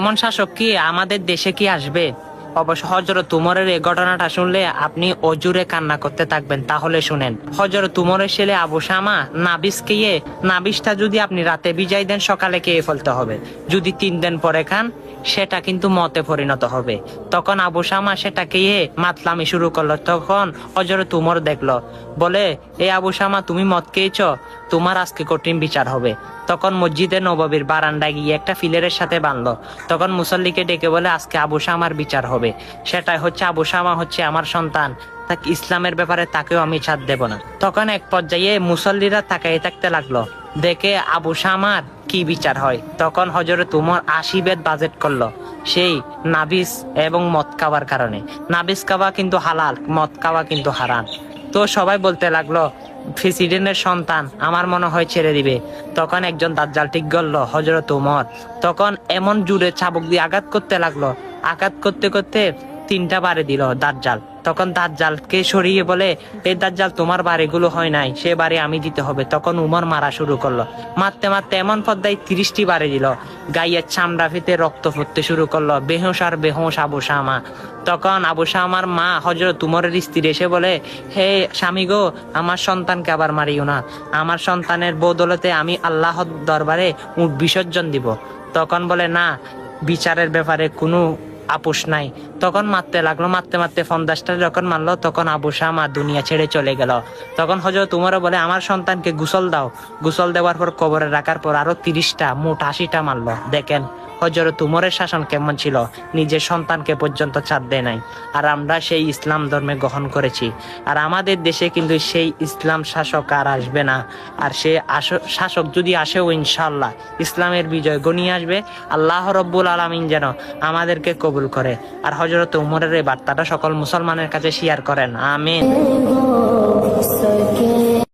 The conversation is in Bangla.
এমন শাসক কি আমাদের দেশে কি আসবে? অবশ্য হযরত উমরের এই ঘটনাটা শুনলে আপনি অজুরে কান্না করতে থাকবেন। তাহলে শুনেন, হযরত উমরের ছেলে আবু শামা নাবিস খেয়ে, নাবিসটা যদি আপনি রাতে ভিজাই দেন সকালে খেয়ে ফেলতে হবে। যদি 3 দিন পরে খান সেটা কিন্তু মতে পরিণত হবে। তখন আবু শামা সেটা খেয়ে মাতলামি শুরু করলো। তখন হযরত উমর দেখলো, বলে, এ আবু শামা, তুমি মদ খেয়েছ, তোমার আজকে কঠিন বিচার হবে। তখন মসজিদে নববীর বারান্দায় গিয়ে একটা ফিলের সাথে বাঁধলো। তখন মুসল্লিকে ডেকে বলে, আজকে আবু শামার বিচার হবে। সেটাই হচ্ছে, আবু শামা হচ্ছে আমার সন্তান, তাকে ইসলামের ব্যাপারে তাকেও আমি ছাড় দেব না। তখন এক পর্যায়ে মুসল্লিরা তাকাই থাকতে লাগলো, দেখে আবু শামার কি বিচার হয়। তখন হযরত উমর 80 বেদ বাজেট করলো, সেই নাবিস এবং মদ খাওয়ার কারণে। নাবিস খাওয়া কিন্তু হালাল, মদ খাওয়া কিন্তু হারাম। তো সবাই বলতে লাগলো, প্রেসিডেন্টের সন্তান আমার মনে হয় ছেড়ে দিবে। তখন একজন দাজ্জাল ঠিক করলো, হযরত উমর। তখন এমন জোরে চাবুক দিয়ে আঘাত করতে লাগলো, আঘাত করতে করতে 3টা বাড়ি দিল দাজ্জাল। তখন দাজ্জালকে সরিয়ে বলে, এই দাজ্জাল, তোমার বাড়িগুলো হয় নাই, সে বাড়ি আমি দিতে হবে। তখন উমর মারা শুরু করলো, মারতে মারতে এমন পর্যায়ে 30টি বাড়ি দিল। গায়ের চামড়া ফিতে রক্ত ফুটতে শুরু করলো, বেহুশ আর বেহুশ আবু শামা। তখন আবু শামার মা হযরত উমরের স্ত্রী এসে বলে, হে স্বামী গো, আমার সন্তানকে আবার মারিও না, আমার সন্তানের বদৌলতে আমি আল্লাহর দরবারে উট বিসর্জন দিব। তখন বলে, না, বিচারের ব্যাপারে কোনো আপোষ নাই। তখন মারতে লাগলো, মারতে মারতে 50টা যখন মারলো, তখন আবু শামা দুনিয়া ছেড়ে চলে গেল। তখন হযরত উমর বলে, আমার সন্তানকে গোসল দাও। গোসল দেওয়ার পর কবরে রাখার পর আরো 30টা, মোট 80টা মারলো। দেখেন হযরত উমরের শাসন কেমন ছিল, নিজের সন্তানকে পর্যন্ত ছাড় দেয় নাই। আর আমরা সেই ইসলাম ধর্মে গ্রহণ করেছি। আর আমাদের দেশে কিন্তু সেই ইসলাম শাসক আর আসবে না। আর সে শাসক যদি আসেও, ইনশাআল্লাহ ইসলামের বিজয় গনিয়ে আসবে। আল্লাহ রব্বুল আলামিন যেন আমাদেরকে কবুল করে। আর হযরত উমরের এই বার্তাটা সকল মুসলমানের কাছে শেয়ার করেন। আমিন।